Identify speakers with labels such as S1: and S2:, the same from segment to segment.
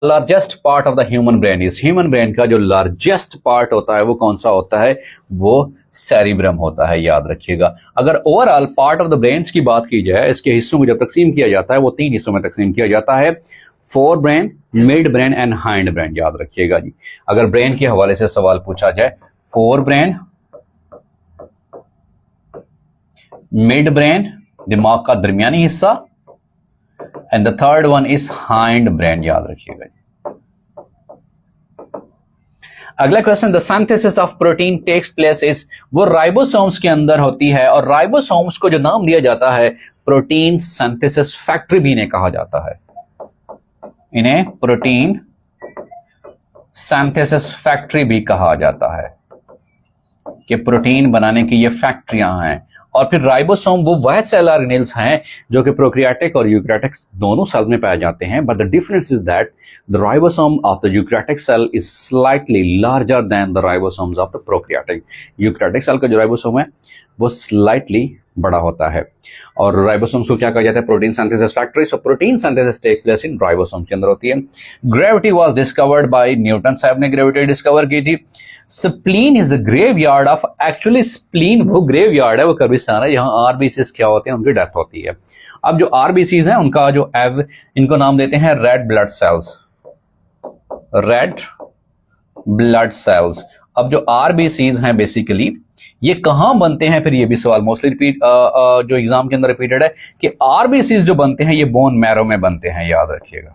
S1: Largest part of the human brain is, human brain का जो largest part होता है वो कौन सा होता है, वो सेरिब्रम होता है, याद रखिएगा। अगर overall part of the brain की बात की जाए, इसके हिस्सों को जब तकसीम किया जाता है वो 3 हिस्सों में तकसीम किया जाता है, fore brain, mid brain and hind brain, याद रखिएगा जी। अगर ब्रेन के हवाले से सवाल पूछा जाए, फोर ब्रेन, मिड ब्रेन दिमाग का दरमियानी हिस्सा, and the third one is hind brain, याद रखिएगा। अगला question, the synthesis of protein takes place is, वो राइबोसोम्स के अंदर होती है, और राइबोसोम्स को जो नाम दिया जाता है प्रोटीन सिंथेसिस फैक्ट्री भी इन्हें कहा जाता है, इन्हें प्रोटीन सिंथेसिस फैक्ट्री भी कहा जाता है कि प्रोटीन बनाने की ये फैक्ट्रियां हैं। और फिर राइबोसोम वो वह सेल ऑर्गेनेल्स हैं जो कि प्रोकैरियोटिक और यूकैरियोटिक दोनों सेल में पाए जाते हैं, but the difference is that the ribosome of the eukaryotic cell is slightly larger than the ribosomes of the prokaryotic. Eukaryotic cell का जो राइबोसोम है वो स्लाइटली बड़ा होता है, और राइबोसोम्स को क्या कहा जाता है, protein synthesis factory. So protein synthesis takes place in ribosome के अंदर होती है। Gravity was discovered by Newton साहब ने ग्रेविटी डिस्कवर की थी। Spleen is the graveyard of, actually spleen वो ग्रेवयार्ड है, वो कब्रिस्तान है, यहाँ आरबीसीज क्या होते हैं, उनकी डेथ होती है। अब जो आरबीसीज हैं उनका जो इनको नाम देते हैं red blood cells, red blood cells. अब जो आरबीसीज हैं बेसिकली ये कहां बनते हैं, फिर ये भी सवाल मोस्टली रिपीट जो एग्जाम के अंदर रिपीटेड है कि आरबीसीज जो बनते हैं ये बोन मैरो में बनते हैं, याद रखिएगा।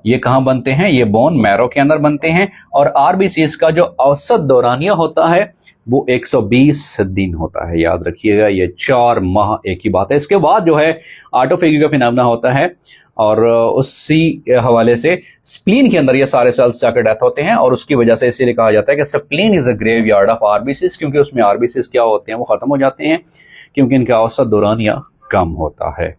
S1: ये कहां बनते हैं, ये बोन मैरो के अंदर बनते हैं, और आरबीसीज का जो औसत दौरानिया होता है वो 120 दिन होता है, याद रखिएगा। ये 4 माह एक ही बात है। इसके बाद जो है ऑटोफेगी का फिनोमेना होता है, और उसी हवाले से स्प्लीन के अंदर ये सारे सेल्स जाकर डेथ होते हैं, और उसकी वजह से इसीलिए कहा जाता है कि spleen is a graveyard of RBCs, क्योंकि उसमें आरबीसीज क्या होते हैं, वो खत्म हो जाते हैं, क्योंकि इनका औसत दौरानिया कम होता है।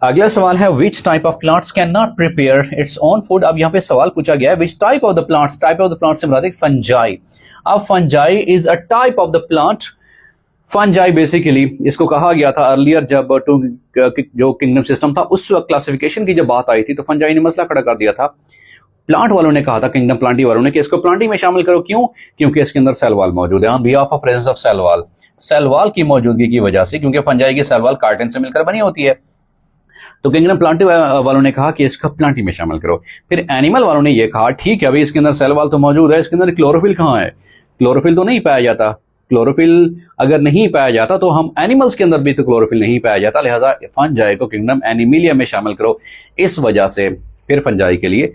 S1: अगला सवाल है, which type of plants can not prepare its own food. अब यहाँ पे सवाल पूछा गया है which type of the plants, type of the plant से मुराद है फंजाई। अब fungi is a type of the plant. Fungi basically इसको कहा गया था अर्लियर, जब जो किंगडम सिस्टम था उस वक्त क्लासिफिकेशन की जब बात आई थी तो फंजाई ने मसला खड़ा कर दिया था। प्लांट वालों ने कहा था, किंगडम प्लांटी वालों ने, कि इसको प्लांटिंग में शामिल करो। क्यों? क्योंकि इसके अंदर सेल वॉल मौजूद है, on behalf of presence of cell wall, cell wall की मौजूदगी की वजह से, क्योंकि फंजाई की सेल वॉल कार्टिन से मिलकर बनी होती है। तो किंगडम प्लांटी वालों ने कहा कि इसका प्लांटिंग में शामिल करो। फिर एनिमल वालों ने यह कहा ठीक है भाई, इसके अंदर सेल वॉल तो मौजूद है, इसके अंदर क्लोरोफिल कहाँ है, क्लोरोफिल तो नहीं पाया जाता। क्लोरोफिल अगर नहीं पाया जाता तो हम एनिमल्स के अंदर भी तो क्लोरोफिल नहीं पाया जाता, लिहाजा फंजाई को किंगडम एनिमिलिया में शामिल करो। इस वजह से फिर फंजाई के लिए